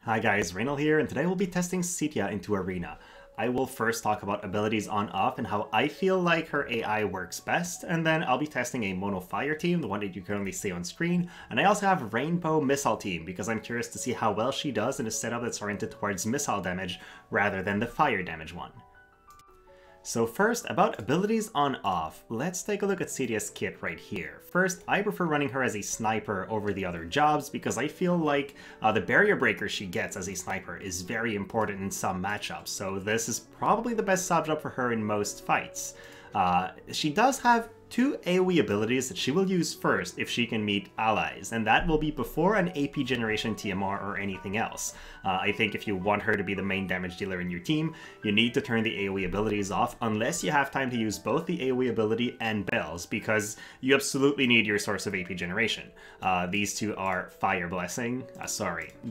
Hi guys, Raynal here, and today we'll be testing Cetia into Arena. I will first talk about abilities on-off and how I feel like her AI works best, and then I'll be testing a mono fire team, the one that you currently see on screen, and I also have rainbow missile team because I'm curious to see how well she does in a setup that's oriented towards missile damage rather than the fire damage one. So first, about abilities on-off, let's take a look at Cetia's kit right here. First, I prefer running her as a sniper over the other jobs because I feel like the barrier breaker she gets as a sniper is very important in some matchups, so this is probably the best sub job for her in most fights. She does have two AoE abilities that she will use first if she can meet allies, and that will be before an AP generation TMR or anything else. I think if you want her to be the main damage dealer in your team, you need to turn the AoE abilities off unless you have time to use both the AoE ability and bells, because you absolutely need your source of AP generation. These two are Fire Blessing,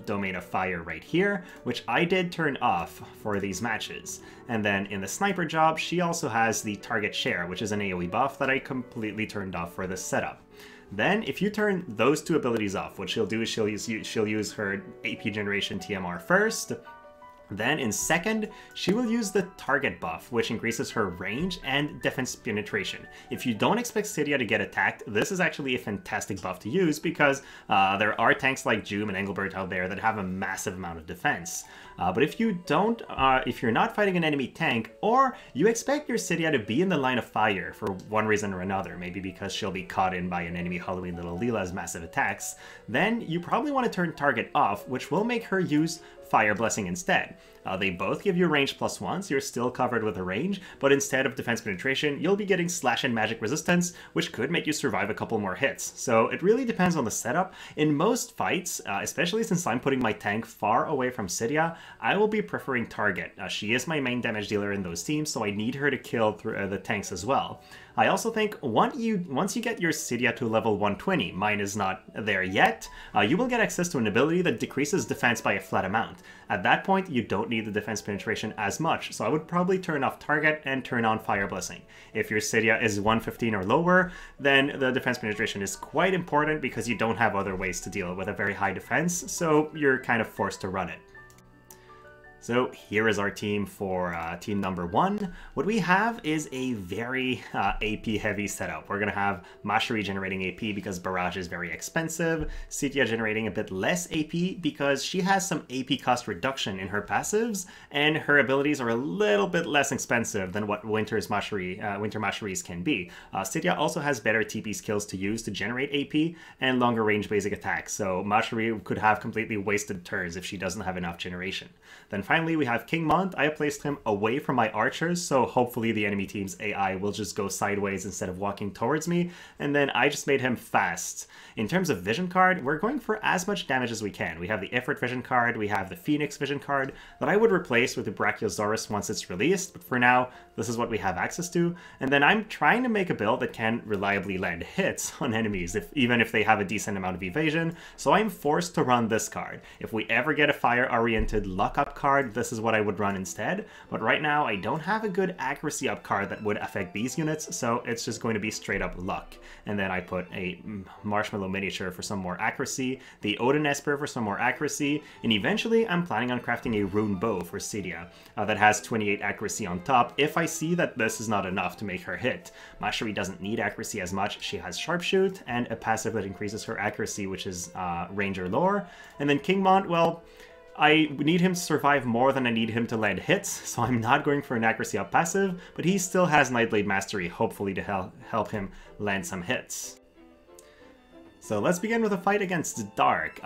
Domain of Fire right here, which I did turn off for these matches. And then in the sniper job, she also has the Target Share, which is an AoE buff that I completely turned off for this setup. Then, if you turn those two abilities off, what she'll do is she'll use her AP generation TMR first. Then in second, she will use the target buff, which increases her range and defense penetration. If you don't expect Cetia to get attacked, this is actually a fantastic buff to use because there are tanks like Jeume and Engelbert out there that have a massive amount of defense. But if you don't, if you're not fighting an enemy tank, or you expect your Cetia to be in the line of fire for one reason or another, maybe because she'll be caught in by an enemy Halloween Little Leela's massive attacks, then you probably want to turn target off, which will make her use Fire Blessing instead. They both give you range +1, so you're still covered with a range, but instead of defense penetration, you'll be getting slash and magic resistance, which could make you survive a couple more hits. So it really depends on the setup. In most fights, especially since I'm putting my tank far away from Cetia, I will be preferring target. She is my main damage dealer in those teams, so I need her to kill through the tanks as well. I also think once you get your Cetia to level 120, mine is not there yet, you will get access to an ability that decreases defense by a flat amount. At that point, you don't need the defense penetration as much, so I would probably turn off target and turn on Fire Blessing. If your Cetia is 115 or lower, then the defense penetration is quite important because you don't have other ways to deal with a very high defense, so you're kind of forced to run it. So here is our team for team number 1. What we have is a very AP heavy setup. We're going to have Mashery generating AP because Barrage is very expensive, Cetia generating a bit less AP because she has some AP cost reduction in her passives, and her abilities are a little bit less expensive than what Winter Masheries can be. Cetia also has better TP skills to use to generate AP and longer range basic attacks, so Mashery could have completely wasted turns if she doesn't have enough generation. Then finally, we have King Mont. I have placed him away from my archers, so hopefully the enemy team's AI will just go sideways instead of walking towards me, and then I just made him fast. In terms of vision card, we're going for as much damage as we can. We have the Ifrit vision card, we have the Phoenix vision card that I would replace with the Brachiosaurus once it's released, but for now, this is what we have access to. And then I'm trying to make a build that can reliably land hits on enemies, even if they have a decent amount of evasion, so I'm forced to run this card. If we ever get a fire-oriented luck-up card, this is what I would run instead, but right now I don't have a good accuracy up card that would affect these units, so it's just going to be straight up luck. And then I put a Marshmallow Miniature for some more accuracy, the Odin Esper for some more accuracy, and eventually I'm planning on crafting a Rune Bow for Cetia that has 28 accuracy on top if I see that this is not enough to make her hit. Mashery doesn't need accuracy as much, she has Sharpshoot and a passive that increases her accuracy, which is Ranger Lore. And then King Mont, well, I need him to survive more than I need him to land hits, so I'm not going for an accuracy up passive, but he still has Nightblade Mastery, hopefully to help him land some hits. So let's begin with a fight against Dark.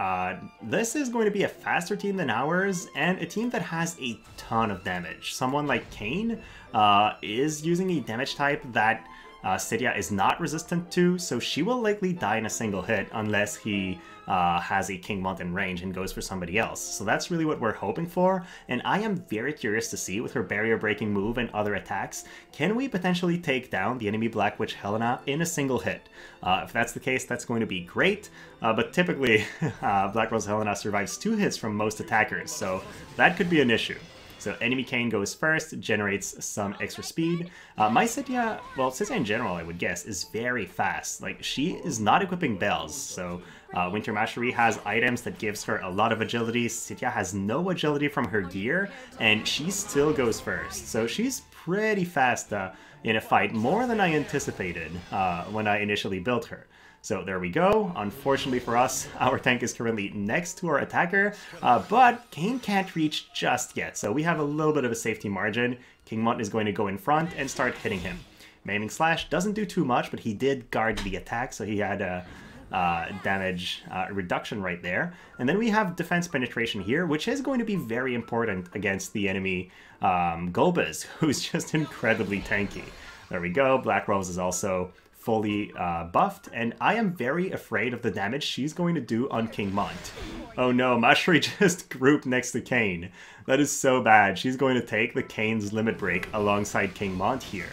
This is going to be a faster team than ours, and a team that has a ton of damage. Someone like Kain is using a damage type that Cetia is not resistant to, so she will likely die in a single hit unless he has a King Mont in range and goes for somebody else. So that's really what we're hoping for, and I am very curious to see with her barrier breaking move and other attacks, can we potentially take down the enemy Black Witch Helena in a single hit? If that's the case, that's going to be great, but typically Black Rose Helena survives 2 hits from most attackers, so that could be an issue. So enemy Kain goes first, generates some extra speed. My Cetia, well, Cetia in general, I would guess, is very fast. Like, she is not equipping bells, so Winter Mastery has items that gives her a lot of agility. Cetia has no agility from her gear, and she still goes first. So she's pretty fast in a fight, more than I anticipated when I initially built her. So there we go. Unfortunately for us, our tank is currently next to our attacker, but Kain can't reach just yet, so we have a little bit of a safety margin. King Mont is going to go in front and start hitting him. Maiming Slash doesn't do too much, but he did guard the attack, so he had a damage reduction right there. And then we have defense penetration here, which is going to be very important against the enemy Golbez, who's just incredibly tanky. There we go. Black Rose is also fully buffed, and I am very afraid of the damage she's going to do on King Mont. Oh no, Mastery just grouped next to Kain. That is so bad. She's going to take the Kain's limit break alongside King Mont here.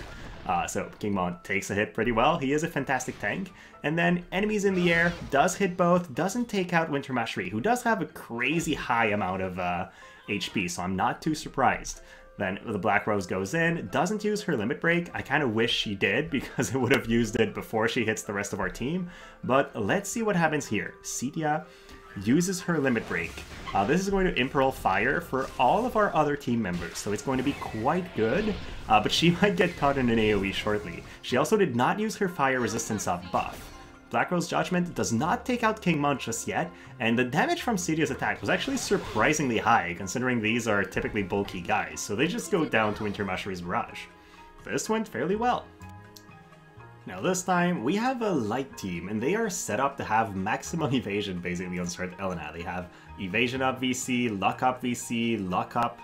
So King Mont takes a hit pretty well. He is a fantastic tank. And then enemies in the air, does hit both, doesn't take out Winter Mastery, who does have a crazy high amount of HP, so I'm not too surprised. Then the Black Rose goes in, doesn't use her limit break. I kind of wish she did, because it would have used it before she hits the rest of our team. But let's see what happens here. Cetia uses her limit break. This is going to Imperial Fire for all of our other team members, so it's going to be quite good, but she might get caught in an AoE shortly. She also did not use her fire resistance buff. Black Rose Judgment does not take out King Mont just yet, and the damage from Cetia's attack was actually surprisingly high, considering these are typically bulky guys, so they just go down to Winter Mastery's Barrage. This went fairly well. Now this time, we have a light team, and they are set up to have maximum evasion basically on Starlit Elena. They have evasion up VC, luck up VC, luck up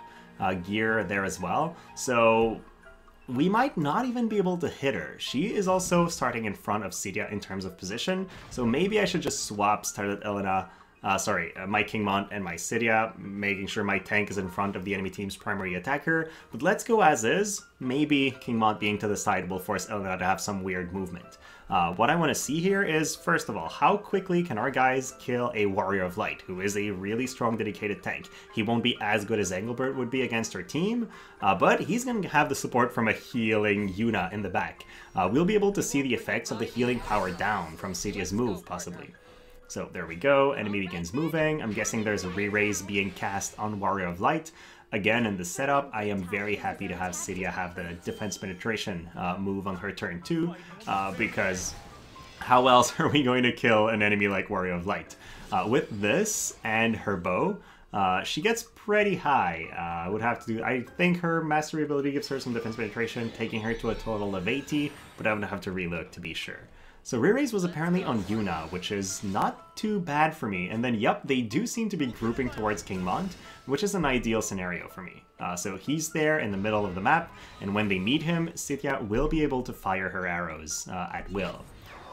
gear there as well, so we might not even be able to hit her. She is also starting in front of Cetia in terms of position, so maybe I should just swap Starlit Elena, my King Mont and my Cetia, making sure my tank is in front of the enemy team's primary attacker. But let's go as is. Maybe King Mont being to the side will force Elena to have some weird movement. What I want to see here is, first of all, how quickly can our guys kill a Warrior of Light, who is a really strong dedicated tank. He won't be as good as Engelbert would be against our team, but he's going to have the support from a healing Yuna in the back. We'll be able to see the effects of the healing power down from Cetia's move, possibly. So there we go, enemy begins moving. I'm guessing there's a re-raise being cast on Warrior of Light. Again, in the setup, I am very happy to have Cetia have the defense penetration move on her turn too, because how else are we going to kill an enemy like Warrior of Light? With this and her bow, she gets pretty high. I think her mastery ability gives her some defense penetration, taking her to a total of 80, but I'm gonna have to relook to be sure. So re-raise was apparently on Yuna, which is not too bad for me. And then, yep, they do seem to be grouping towards King Mont, which is an ideal scenario for me. So he's there in the middle of the map, and when they meet him, Cetia will be able to fire her arrows at will.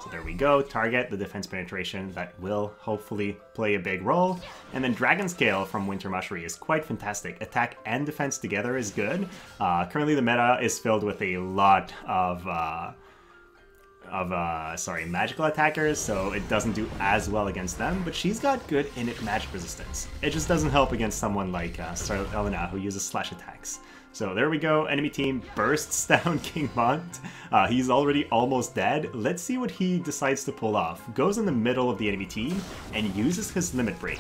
So there we go, target the defense penetration, that will hopefully play a big role. And then Dragon Scale from Winter Mastery is quite fantastic. Attack and defense together is good. Currently the meta is filled with a lot of magical attackers, so it doesn't do as well against them, but she's got good innate magic resistance. It just doesn't help against someone like Starlit Elena, who uses slash attacks. So there we go, enemy team bursts down King Mont. He's already almost dead. Let's see what he decides to pull off. Goes in the middle of the enemy team and uses his limit break.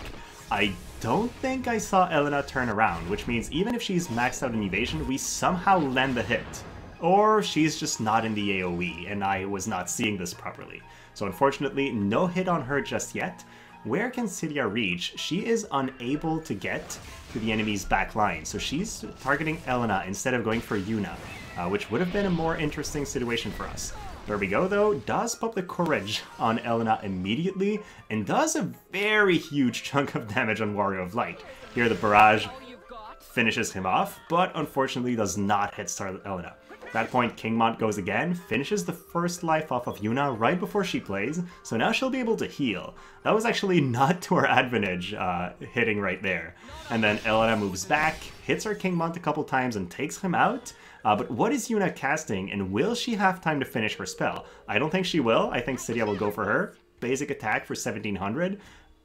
I don't think I saw Elena turn around, which means even if she's maxed out in evasion, we somehow land the hit. Or she's just not in the AoE, and I was not seeing this properly. So unfortunately, no hit on her just yet. Where can Cetia reach? She is unable to get to the enemy's back line, so she's targeting Elena instead of going for Yuna, which would have been a more interesting situation for us. There we go though, does pop the Courage on Elena immediately, and does a very huge chunk of damage on Warrior of Light. Here the barrage finishes him off, but unfortunately does not hit Starlit Elena. At that point, King Mont goes again, finishes the first life off of Yuna right before she plays, so now she'll be able to heal. That was actually not to our advantage, hitting right there. And then Elena moves back, hits our King Mont a couple times and takes him out. But what is Yuna casting, and will she have time to finish her spell? I don't think she will. I think Cetia will go for her. Basic attack for 1700.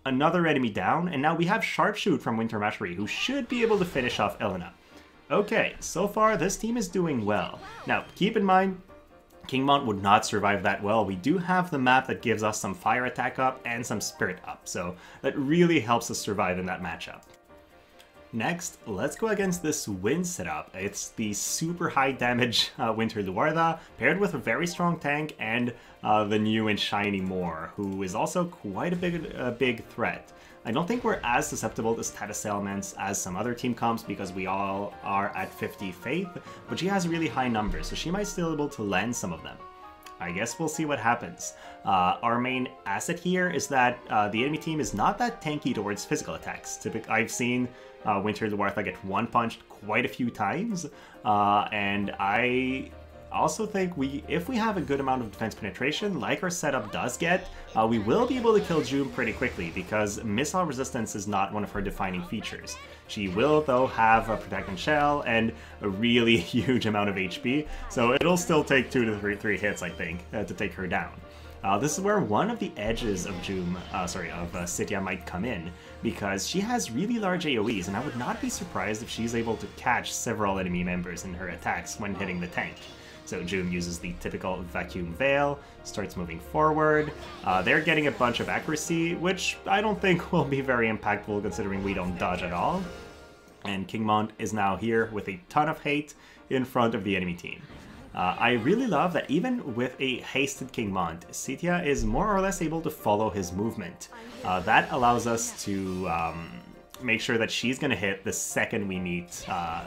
Another enemy down, and now we have Sharpshoot from Winter Mastery, who should be able to finish off Elena. Okay, so far this team is doing well. Now, keep in mind, Kingmont would not survive that well. We do have the map that gives us some fire attack up and some spirit up, so that really helps us survive in that matchup. Next, let's go against this wind setup. It's the super high damage Winter Luartha paired with a very strong tank and the new and shiny Moor, who is also quite a big threat. I don't think we're as susceptible to status ailments as some other team comps because we all are at 50 faith, but she has really high numbers, so she might still be able to land some of them. I guess we'll see what happens. Our main asset here is that the enemy team is not that tanky towards physical attacks. I've seen Winter Luartha get one-punched quite a few times, and I also think if we have a good amount of defense penetration, like our setup does get, we will be able to kill Jeume pretty quickly because missile resistance is not one of her defining features. She will, though, have a Protect Shell and a really huge amount of HP, so it'll still take 2 to 3 hits, I think, to take her down. This is where one of the edges of Cetia might come in, because she has really large AoEs, and I would not be surprised if she's able to catch several enemy members in her attacks when hitting the tank. So Jeume uses the typical vacuum veil, starts moving forward. They're getting a bunch of accuracy, which I don't think will be very impactful considering we don't dodge at all. And Kingmont is now here with a ton of hate in front of the enemy team. I really love that even with a hasted Kingmont, Cetia is more or less able to follow his movement. That allows us to make sure that she's going to hit the second we meet,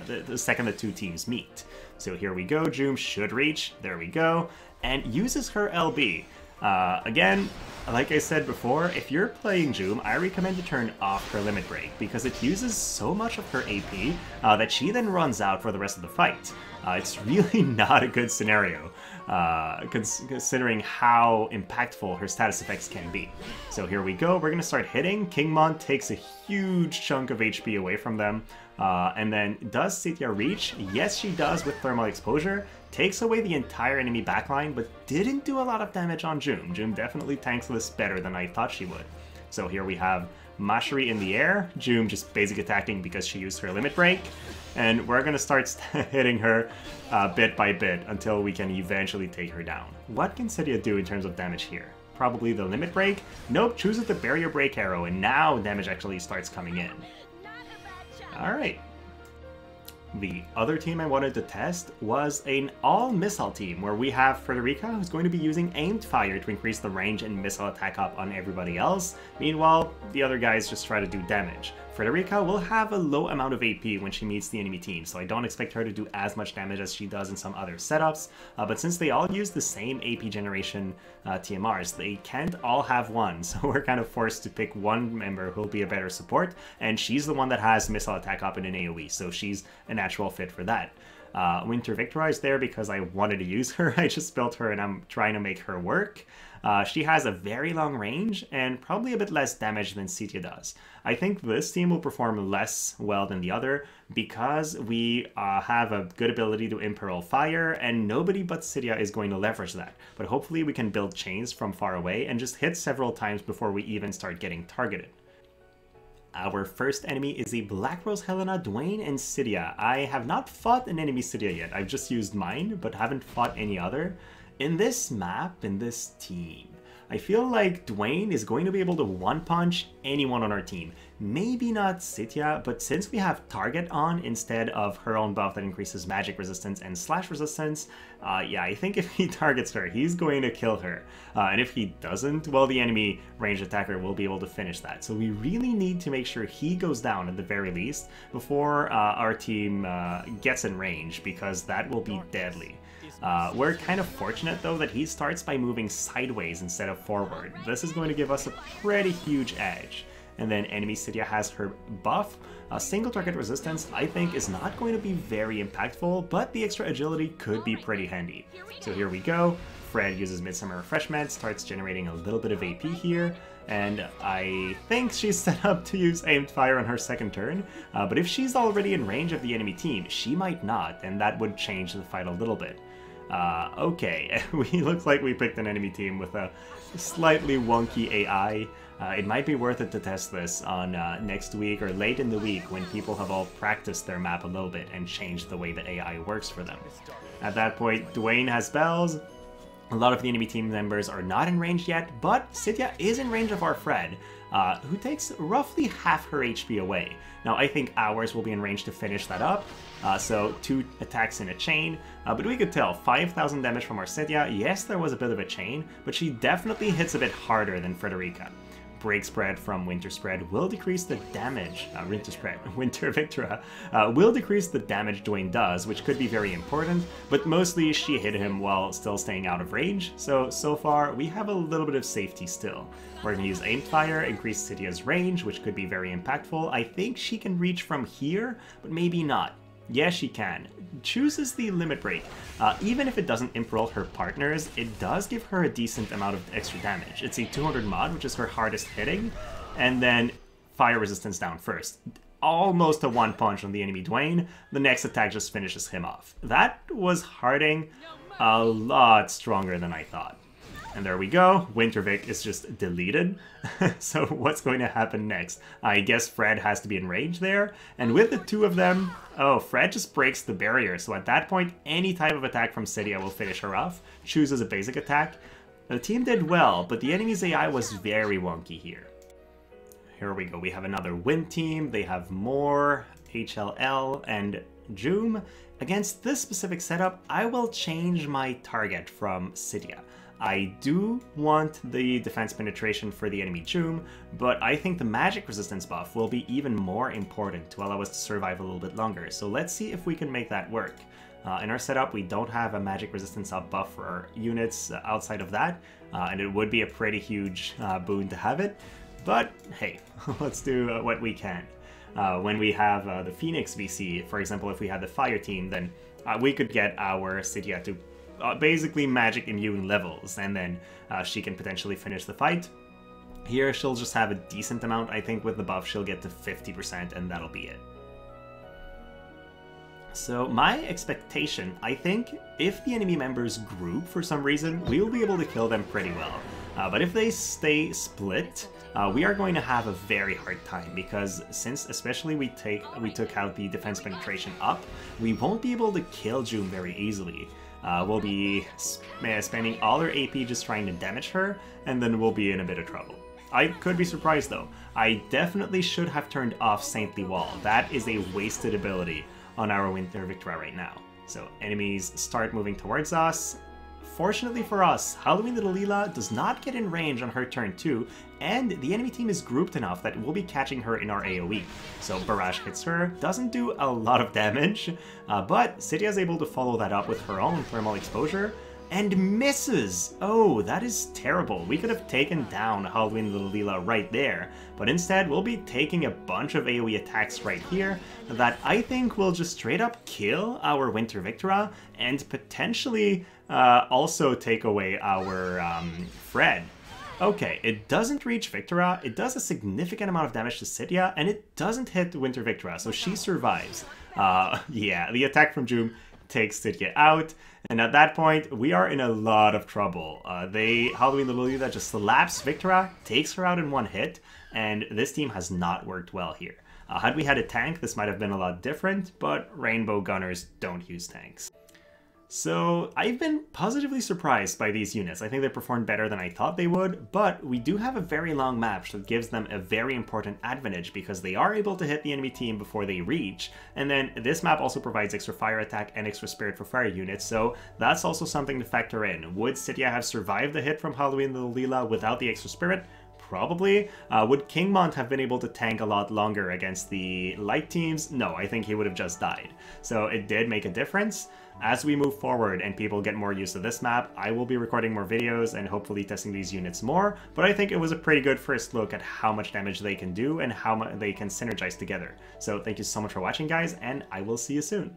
the second the two teams meet. So here we go, Jeume should reach, there we go, and uses her LB. Again, like I said before, if you're playing Jeume, I recommend to turn off her limit break, because it uses so much of her AP that she then runs out for the rest of the fight. It's really not a good scenario, considering how impactful her status effects can be. So here we go, we're going to start hitting. Kingmont takes a huge chunk of HP away from them. And then, does Cetia reach? Yes, she does with thermal exposure. Takes away the entire enemy backline, but didn't do a lot of damage on Jeume. Jeume definitely tanks this better than I thought she would. So here we have Mastery in the air. Jeume just basic attacking because she used her limit break. And we're going to start hitting her bit by bit until we can eventually take her down. What can Cetia do in terms of damage here? Probably the limit break? Nope, chooses the barrier break arrow, and now damage actually starts coming in. Alright. The other team I wanted to test was an all-missile team, where we have Frederica, who's going to be using aimed fire to increase the range and missile attack up on everybody else. Meanwhile, the other guys just try to do damage. Frederica will have a low amount of AP when she meets the enemy team, so I don't expect her to do as much damage as she does in some other setups, but since they all use the same AP generation TMRs, they can't all have one, so we're kind of forced to pick one member who'll be a better support, and she's the one that has missile attack up in an AoE, so she's a natural fit for that. Winter Victorized there because I wanted to use her. I just built her and I'm trying to make her work. She has a very long range and probably a bit less damage than Cetia does. I think this team will perform less well than the other because we have a good ability to imperil fire, and nobody but Cetia is going to leverage that. But hopefully we can build chains from far away and just hit several times before we even start getting targeted. Our first enemy is a Black Rose Helena, Duane, and Cetia. I have not fought an enemy Cetia yet. I've just used mine, but haven't fought any other. In this map, in this team, I feel like Duane is going to be able to one-punch anyone on our team. Maybe not Cetia, but since we have Target on instead of her own buff that increases magic resistance and slash resistance, yeah, I think if he targets her, he's going to kill her. And if he doesn't, well, the enemy ranged attacker will be able to finish that. So we really need to make sure he goes down at the very least before our team gets in range, because that will be deadly. We're kind of fortunate though that he starts by moving sideways instead of forward. This is going to give us a pretty huge edge. And then enemy Cetia has her buff. Single target resistance I think is not going to be very impactful, but the extra agility could be pretty handy. So here we go. Fred uses Midsummer Refreshment, starts generating a little bit of AP here, and I think she's set up to use aimed fire on her second turn, but if she's already in range of the enemy team, she might not, and that would change the fight a little bit. Okay, we look like we picked an enemy team with a slightly wonky AI. It might be worth it to test this on next week or late in the week when people have all practiced their map a little bit and changed the way the AI works for them. At that point, Duane has spells. A lot of the enemy team members are not in range yet, but Cetia is in range of our Fred, who takes roughly half her HP away. Now, I think ours will be in range to finish that up, so 2 attacks in a chain, but we could tell 5,000 damage from our Cetia. Yes, there was a bit of a chain, but she definitely hits a bit harder than Frederica. Break Spread from Winter Spread will decrease the damage, Winter Victoria will decrease the damage Duane does, which could be very important, but mostly she hit him while still staying out of range, so far we have a little bit of safety still. We're going to use Aimed Fire, increase Cetia's range, which could be very impactful. I think she can reach from here, but maybe not. Yes, she can. Chooses the limit break. Even if it doesn't imp-roll her partners, it does give her a decent amount of extra damage. It's a 200 mod, which is her hardest hitting, and then fire resistance down first. Almost a one punch on the enemy Duane. The next attack just finishes him off. That was harding a lot stronger than I thought. And there we go, Wintervic is just deleted. So what's going to happen next? I guess Fred has to be in range there, and with the 2 of them, oh, Fred just breaks the barrier, so at that point, any type of attack from Cetia will finish her off, chooses a basic attack. The team did well, but the enemy's AI was very wonky here. Here we go, we have another win team, they have more, HLL, and Jeume. Against this specific setup, I will change my target from Cetia. I do want the defense penetration for the enemy Jeume, but I think the magic resistance buff will be even more important to allow us to survive a little bit longer. So let's see if we can make that work. In our setup, we don't have a magic resistance up buff for our units outside of that, and it would be a pretty huge boon to have it. But hey, let's do what we can. When we have the Phoenix VC, for example, if we had the fire team, then we could get our Cetia to basically magic immune levels, and then she can potentially finish the fight. Here she'll just have a decent amount. I think with the buff she'll get to 50% and that'll be it. So my expectation, I think, if the enemy members group for some reason, we will be able to kill them pretty well. But if they stay split, we are going to have a very hard time, because since especially we took out the defense penetration up, we won't be able to kill Jeume very easily. We'll be spending all our AP just trying to damage her, and then we'll be in a bit of trouble. I could be surprised though. I definitely should have turned off Saintly Wall. That is a wasted ability on our Winter Victoria right now. So enemies start moving towards us. Fortunately for us, Halloween Little Leela does not get in range on her turn 2, and the enemy team is grouped enough that we'll be catching her in our AoE. So Barrage hits her, doesn't do a lot of damage, but Cetia is able to follow that up with her own thermal exposure, and misses! Oh, that is terrible. We could have taken down Halloween Little Leela right there, but instead we'll be taking a bunch of AoE attacks right here that I think will just straight up kill our Winter Victoria, and potentially also take away our Fred. Okay, it doesn't reach Victoria, it does a significant amount of damage to Cetia, and it doesn't hit Winter Victoria, so she survives. Yeah, the attack from Jeume takes Cetia out, and at that point, we are in a lot of trouble. Halloween Little Leela just slaps Victoria, takes her out in one hit, and this team has not worked well here. Had we had a tank, this might have been a lot different, but Rainbow Gunners don't use tanks. So I've been positively surprised by these units. I think they performed better than I thought they would, but we do have a very long map that gives them a very important advantage because they are able to hit the enemy team before they reach, and then this map also provides extra fire attack and extra spirit for fire units, so that's also something to factor in. Would Cetia have survived the hit from Halloween Little Leela without the extra spirit? Probably. Would Kingmont have been able to tank a lot longer against the light teams? No, I think he would have just died. So it did make a difference. As we move forward and people get more used to this map, I will be recording more videos and hopefully testing these units more, but I think it was a pretty good first look at how much damage they can do and how much they can synergize together. So thank you so much for watching, guys, and I will see you soon.